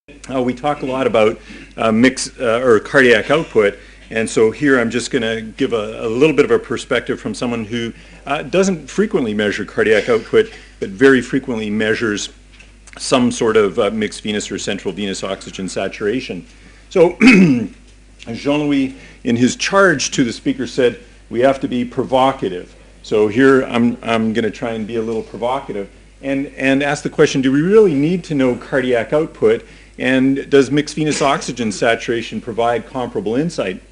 We talk a lot about or cardiac output, and so here I'm just going to give a little bit of a perspective from someone who doesn't frequently measure cardiac output, but very frequently measures some sort of mixed venous or central venous oxygen saturation. So Jean-Louis, in his charge to the speaker, said we have to be provocative. So here I'm going to try and be a little provocative and ask the question, do we really need to know cardiac output? And does mixed venous oxygen saturation provide comparable insight?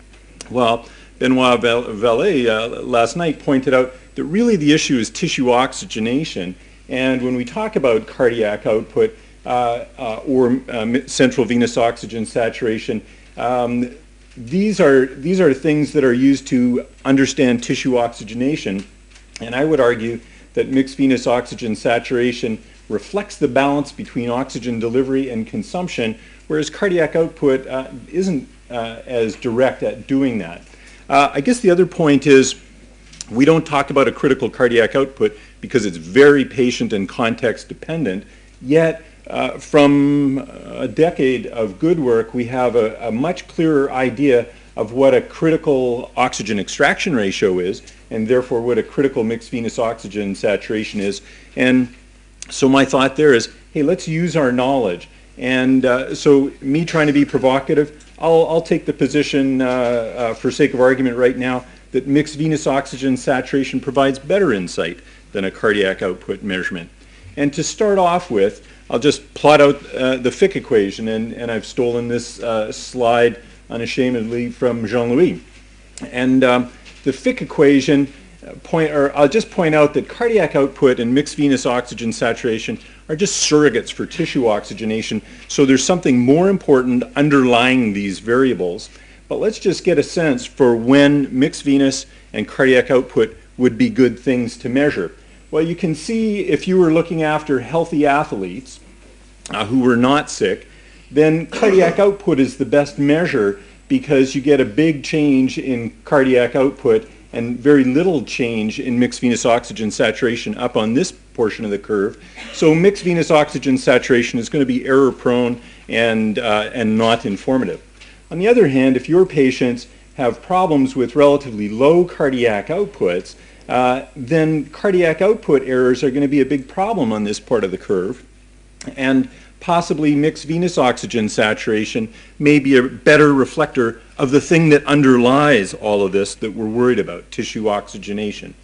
Well, Benoit Walley last night pointed out that really the issue is tissue oxygenation. And when we talk about cardiac output or central venous oxygen saturation, these are things that are used to understand tissue oxygenation. And I would argue that mixed venous oxygen saturation reflects the balance between oxygen delivery and consumption, whereas cardiac output isn't as direct at doing that. I guess the other point is we don't talk about a critical cardiac output because it's very patient and context dependent, yet from a decade of good work we have a much clearer idea of what a critical oxygen extraction ratio is, and therefore what a critical mixed venous oxygen saturation is. And so my thought there is, hey, let's use our knowledge. And so me trying to be provocative, I'll take the position for sake of argument right now that mixed venous oxygen saturation provides better insight than a cardiac output measurement. And to start off with, I'll just plot out the Fick equation, and I've stolen this slide unashamedly from Jean-Louis. And the Fick equation, I'll just point out that cardiac output and mixed venous oxygen saturation are just surrogates for tissue oxygenation, so there's something more important underlying these variables. But let's just get a sense for when mixed venous and cardiac output would be good things to measure. Well, you can see if you were looking after healthy athletes who were not sick, then cardiac output is the best measure because you get a big change in cardiac output and very little change in mixed venous oxygen saturation up on this portion of the curve. So mixed venous oxygen saturation is going to be error prone and not informative. On the other hand, if your patients have problems with relatively low cardiac outputs, then cardiac output errors are going to be a big problem on this part of the curve. And possibly mixed venous oxygen saturation may be a better reflector of the thing that underlies all of this that we're worried about, tissue oxygenation.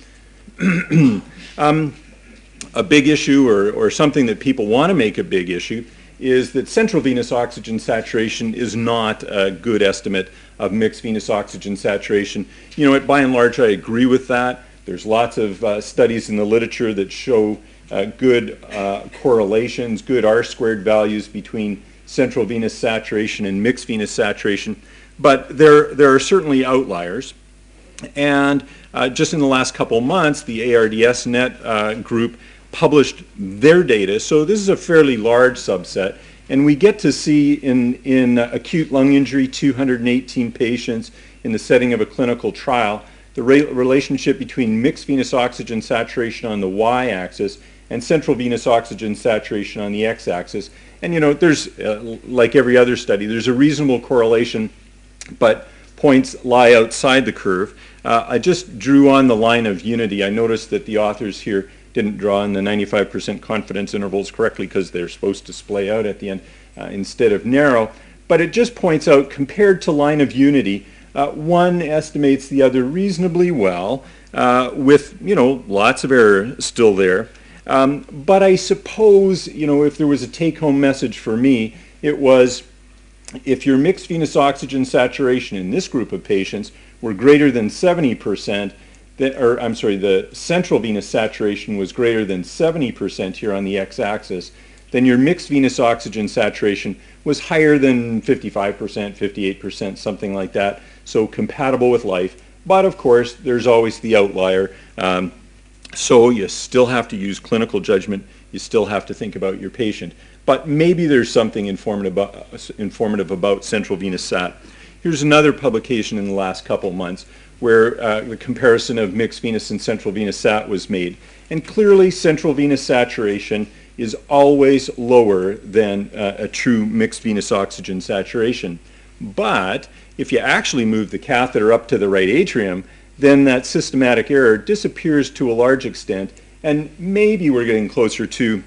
A big issue or something that people want to make a big issue is that central venous oxygen saturation is not a good estimate of mixed venous oxygen saturation. You know what, by and large I agree with that. There's lots of studies in the literature that show good correlations, good R-squared values between central venous saturation and mixed venous saturation, but there are certainly outliers. And just in the last couple months, the ARDS-NET group published their data, so this is a fairly large subset, and we get to see in acute lung injury, 218 patients in the setting of a clinical trial, the relationship between mixed venous oxygen saturation on the y-axis and central venous oxygen saturation on the x-axis. And you know, there's, like every other study, there's a reasonable correlation, but points lie outside the curve. I just drew on the line of unity. I noticed that the authors here didn't draw in the 95% confidence intervals correctly because they're supposed to splay out at the end instead of narrow. But it just points out, compared to line of unity, one estimates the other reasonably well, with, you know, lots of error still there. But I suppose, you know, if there was a take-home message for me, it was if your mixed venous oxygen saturation in this group of patients were greater than 70%, the central venous saturation was greater than 70% here on the x-axis, then your mixed venous oxygen saturation was higher than 55%, 58%, something like that, so compatible with life. But of course, there's always the outlier. So you still have to use clinical judgment. You still have to think about your patient. But maybe there's something informative about central venous sat. Here's another publication in the last couple months where the comparison of mixed venous and central venous sat was made. And clearly central venous saturation is always lower than a true mixed venous oxygen saturation. But if you actually move the catheter up to the right atrium, then that systematic error disappears to a large extent, and maybe we're getting closer to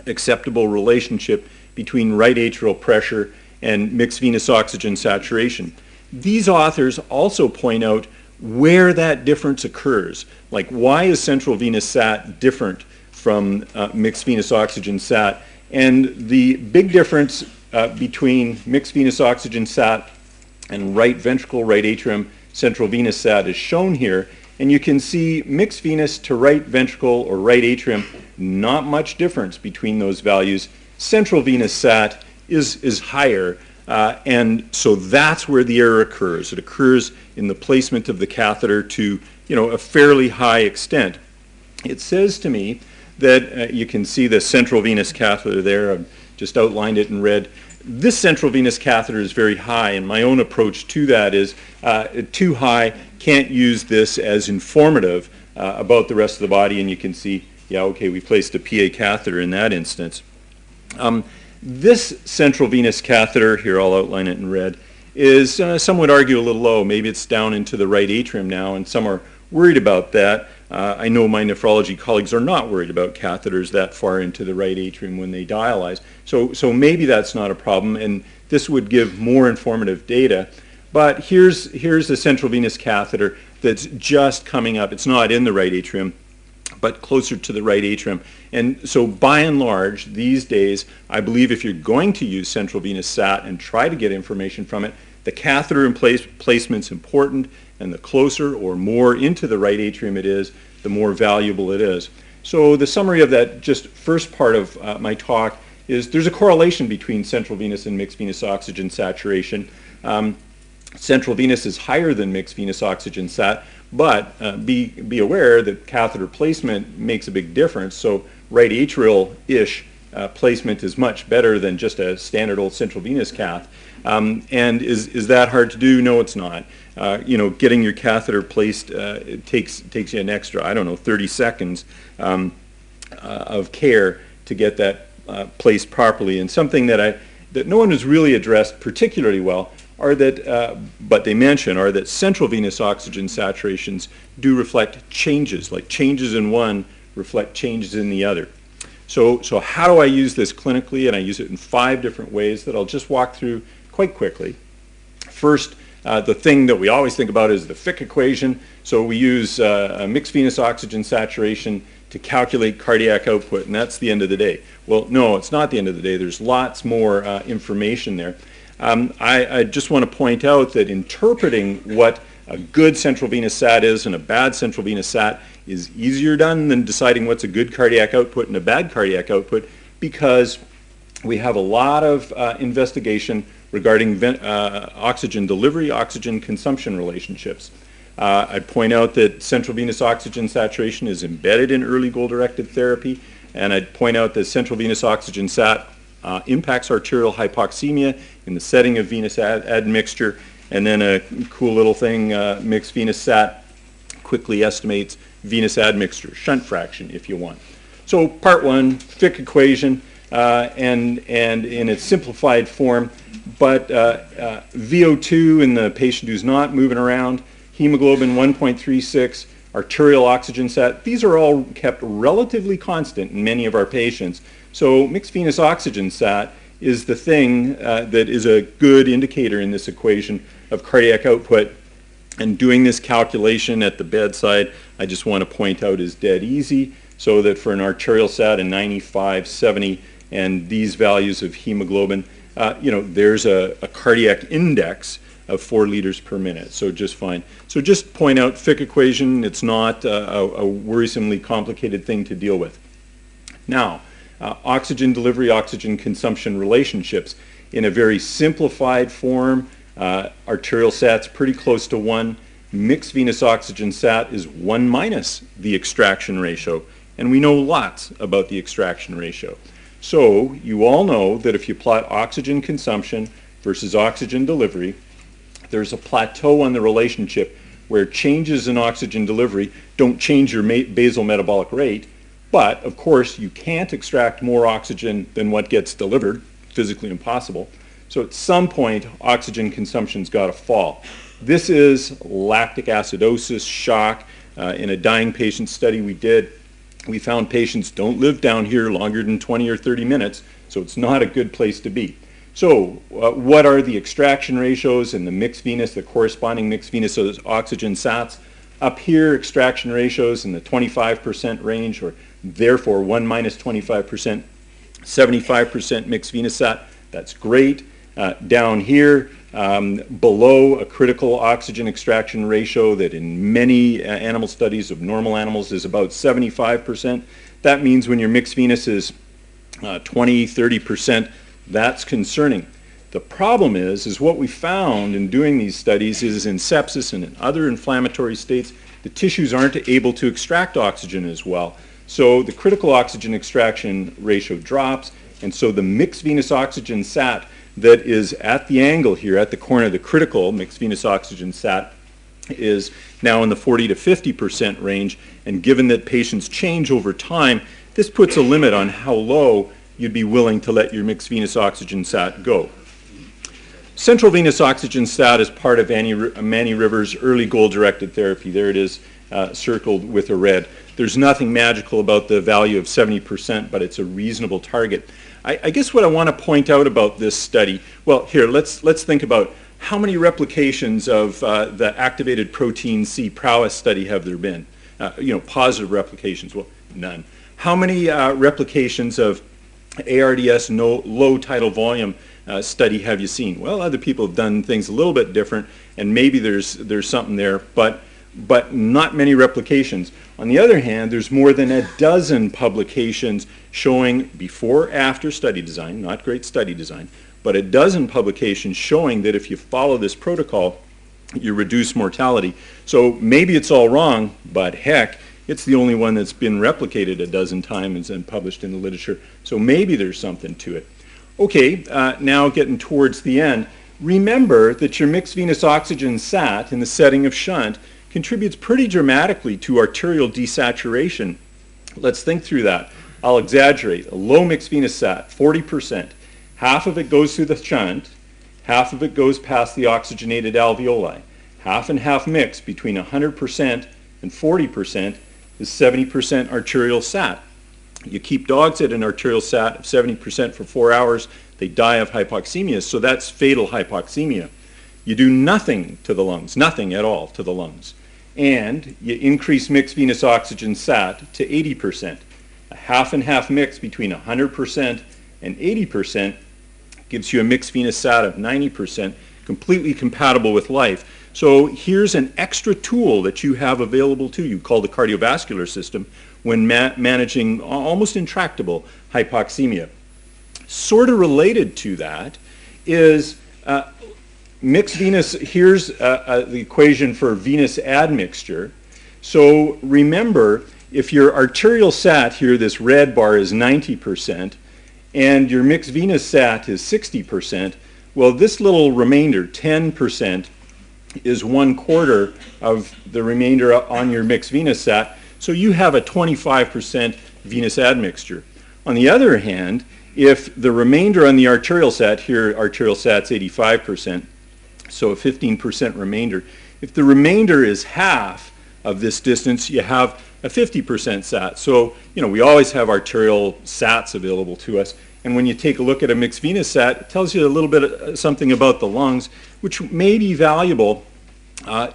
acceptable relationship between right atrial pressure and mixed venous oxygen saturation. These authors also point out where that difference occurs. Like, why is central venous sat different from mixed venous oxygen sat? And the big difference between mixed venous oxygen sat and right ventricle, right atrium, central venous sat is shown here. And you can see mixed venous to right ventricle or right atrium, not much difference between those values. Central venous sat is higher, and so that's where the error occurs. It occurs in the placement of the catheter to, a fairly high extent. It says to me that you can see the central venous catheter there. I've just outlined it in red. This central venous catheter is very high, and my own approach to that is too high. Can't use this as informative about the rest of the body, and you can see, yeah, okay, we placed a PA catheter in that instance. This central venous catheter, here I'll outline it in red, is some would argue a little low. Maybe it's down into the right atrium now, and some are worried about that. I know my nephrology colleagues are not worried about catheters that far into the right atrium when they dialyze. So maybe that's not a problem, and this would give more informative data. But here's the central venous catheter that's just coming up. It's not in the right atrium, but closer to the right atrium. And so by and large, these days, I believe if you're going to use central venous sat and try to get information from it, the catheter placement's important, and the closer or more into the right atrium it is, the more valuable it is. So the summary of that just first part of my talk is there's a correlation between central venous and mixed venous oxygen saturation. Central venous is higher than mixed venous oxygen sat, but be aware that catheter placement makes a big difference. So right atrial-ish placement is much better than just a standard old central venous cath. And is that hard to do? No, it's not. Getting your catheter placed it takes you an extra, 30 seconds of care to get that placed properly. And something that no one has really addressed particularly well but they mention are that central venous oxygen saturations do reflect changes, like changes in one reflect changes in the other. So how do I use this clinically? And I use it in 5 different ways that I'll just walk through quite quickly. First, the thing that we always think about is the Fick equation. So we use a mixed venous oxygen saturation to calculate cardiac output, and that's the end of the day. Well, no, it's not the end of the day. There's lots more information there. I just want to point out that interpreting what a good central venous sat is and a bad central venous sat is easier done than deciding what's a good cardiac output and a bad cardiac output, because we have a lot of investigation regarding oxygen delivery, oxygen consumption relationships. I'd point out that central venous oxygen saturation is embedded in early goal-directed therapy, and I'd point out that central venous oxygen sat impacts arterial hypoxemia in the setting of venous admixture, and then a cool little thing, mixed venous sat quickly estimates venous admixture, shunt fraction if you want. So part 1, Fick equation, and in its simplified form, but VO2 in the patient who's not moving around, hemoglobin 1.36, arterial oxygen sat, these are all kept relatively constant in many of our patients. So mixed venous oxygen sat is the thing that is a good indicator in this equation of cardiac output. And doing this calculation at the bedside, I just want to point out, is dead easy, so that for an arterial sat, a 95, 70, and these values of hemoglobin, there's a cardiac index of 4 liters per minute, so just fine. So just point out Fick equation, it's not a worrisomely complicated thing to deal with. Now, oxygen delivery, oxygen consumption relationships. In a very simplified form, arterial sat's pretty close to 1. Mixed venous oxygen sat is 1 minus the extraction ratio, and we know lots about the extraction ratio. So you all know that if you plot oxygen consumption versus oxygen delivery, there's a plateau on the relationship where changes in oxygen delivery don't change your basal metabolic rate, But, of course, you can't extract more oxygen than what gets delivered, physically impossible. So at some point, oxygen consumption's got to fall. This is lactic acidosis, shock. In a dying patient study we did, we found patients don't live down here longer than 20 or 30 minutes, so it's not a good place to be. So what are the extraction ratios and the mixed venous, the corresponding mixed venous oxygen sats? Up here, extraction ratios in the 25% range, or therefore 1 minus 25%, 75% mixed venous sat. That's great. Down here, below a critical oxygen extraction ratio that in many animal studies of normal animals is about 75%. That means when your mixed venous is 20, 30%, that's concerning. The problem is what we found in doing these studies is in sepsis and in other inflammatory states, the tissues aren't able to extract oxygen as well. So the critical oxygen extraction ratio drops, and so the mixed venous oxygen sat that is at the angle here, at the corner of the critical mixed venous oxygen sat, is now in the 40 to 50% range, and given that patients change over time, this puts a limit on how low you'd be willing to let your mixed venous oxygen sat go. Central venous oxygen sat is part of Manny River's early goal-directed therapy. There it is, circled with a red. There's nothing magical about the value of 70%, but it's a reasonable target. I guess what I want to point out about this study, well, here, let's think about how many replications of the activated protein C prowess study have there been? Positive replications, well, none. How many replications of ARDS low tidal volume study have you seen? Well, other people have done things a little bit different, and maybe there's something there, but not many replications. On the other hand, there's more than a dozen publications showing before-after study design, not great study design, but a dozen publications showing that if you follow this protocol, you reduce mortality. So maybe it's all wrong, but heck, it's the only one that's been replicated a dozen times and published in the literature. So maybe there's something to it. Okay, now getting towards the end, remember that your mixed venous oxygen sat in the setting of shunt contributes pretty dramatically to arterial desaturation. Let's think through that. I'll exaggerate. A low mixed venous sat, 40%. Half of it goes through the shunt, half of it goes past the oxygenated alveoli. Half and half mix between 100% and 40% is 70% arterial sat. You keep dogs at an arterial sat of 70% for 4 hours, they die of hypoxemia, so that's fatal hypoxemia. You do nothing to the lungs, nothing at all to the lungs. And you increase mixed venous oxygen sat to 80%. A half and half mix between 100% and 80% gives you a mixed venous sat of 90%, completely compatible with life. So here's an extra tool that you have available to you called the cardiovascular system when managing almost intractable hypoxemia. Sort of related to that is mixed venous, here's the equation for venous admixture. So remember, if your arterial sat here, this red bar is 90%, and your mixed venous sat is 60%, well, this little remainder, 10%, is 1/4 of the remainder on your mixed venous sat, so you have a 25% venous admixture. On the other hand, if the remainder on the arterial sat, here arterial sat's 85%, so a 15% remainder. If the remainder is half of this distance, you have a 50% sat. So, we always have arterial sats available to us. And when you take a look at a mixed venous sat, it tells you a little bit something about the lungs, which may be valuable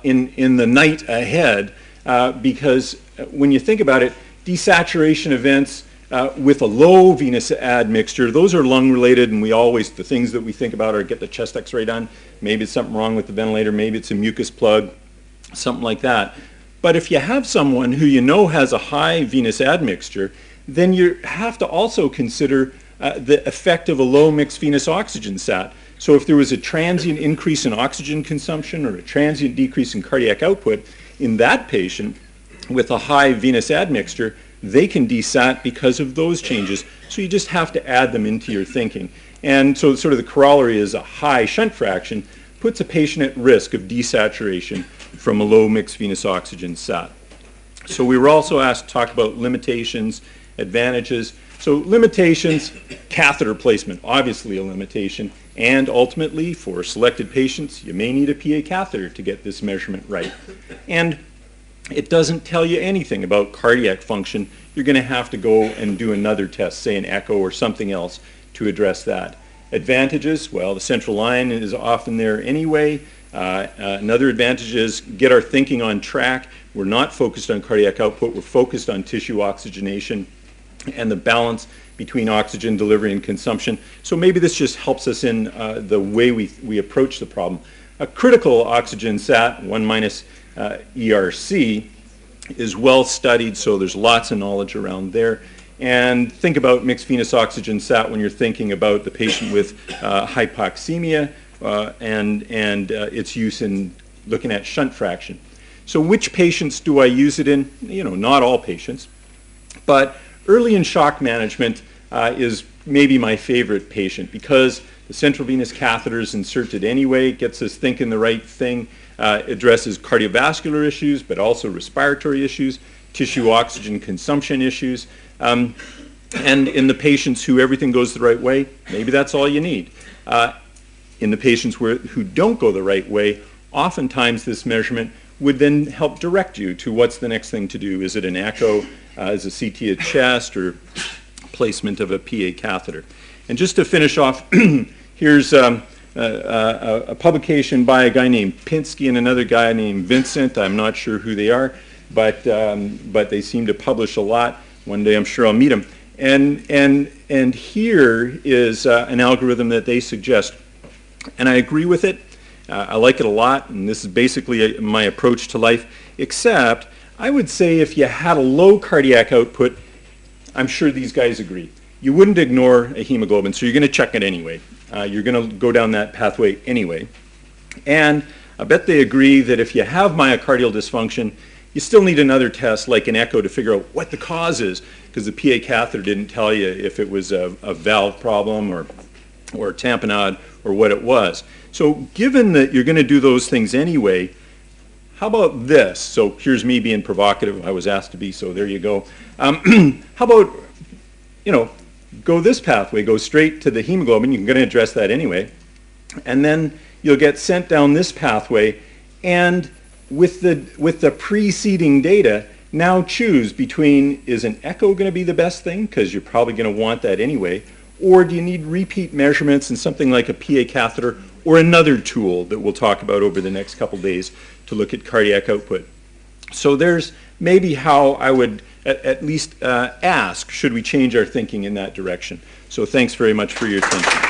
in the night ahead, because when you think about it, desaturation events with a low venous admixture, those are lung related, and the things that we think about are get the chest x-ray done, maybe it's something wrong with the ventilator, maybe it's a mucus plug, something like that. But if you have someone who has a high venous admixture, then you have to also consider the effect of a low mixed venous oxygen sat. So if there was a transient increase in oxygen consumption or a transient decrease in cardiac output in that patient with a high venous admixture, they can desat because of those changes. So you just have to add them into your thinking. And so sort of the corollary is a high shunt fraction puts a patient at risk of desaturation from a low mixed venous oxygen sat. So we were also asked to talk about limitations advantages. So limitations, catheter placement, obviously a limitation, and ultimately for selected patients, you may need a PA catheter to get this measurement right. And it doesn't tell you anything about cardiac function. You're going to have to go and do another test, say an echo or something else, to address that. Advantages, well, the central line is often there anyway. Another advantage is get our thinking on track. We're not focused on cardiac output, we're focused on tissue oxygenation and the balance between oxygen delivery and consumption. So maybe this just helps us in the way we approach the problem. A critical oxygen sat, 1 minus ERC, is well studied, so there's lots of knowledge around there. And think about mixed venous oxygen sat when you're thinking about the patient with hypoxemia and its use in looking at shunt fraction. So which patients do I use it in? You know, not all patients, but early in shock management is maybe my favorite patient because the central venous catheter is inserted anyway, gets us thinking the right thing, addresses cardiovascular issues, but also respiratory issues, tissue oxygen consumption issues, and in the patients who everything goes the right way, maybe that's all you need. In the patients who don't go the right way, oftentimes this measurement would then help direct you to what's the next thing to do. Is it an echo, is a CT of chest, or placement of a PA catheter? And just to finish off, here's a publication by a guy named Pinsky and another guy named Vincent. I'm not sure who they are, but they seem to publish a lot. One day I'm sure I'll meet them. And here is an algorithm that they suggest. And I agree with it. I like it a lot, and this is basically my approach to life, except I would say if you had a low cardiac output, I'm sure these guys agree. You wouldn't ignore a hemoglobin, so you're going to check it anyway. You're going to go down that pathway anyway. And I bet they agree that if you have myocardial dysfunction, you still need another test like an echo to figure out what the cause is, because the PA catheter didn't tell you if it was a valve problem or a tamponade or what it was. So given that you're going to do those things anyway, how about this? So here's me being provocative. I was asked to be, so there you go. How about, go this pathway, go straight to the hemoglobin. You're going to address that anyway. And then you'll get sent down this pathway, and with the preceding data, now choose between, is an echo going to be the best thing, because you're probably going to want that anyway, or do you need repeat measurements and something like a PA catheter or another tool that we'll talk about over the next couple days to look at cardiac output. So there's maybe how I would at least ask, should we change our thinking in that direction? So thanks very much for your attention.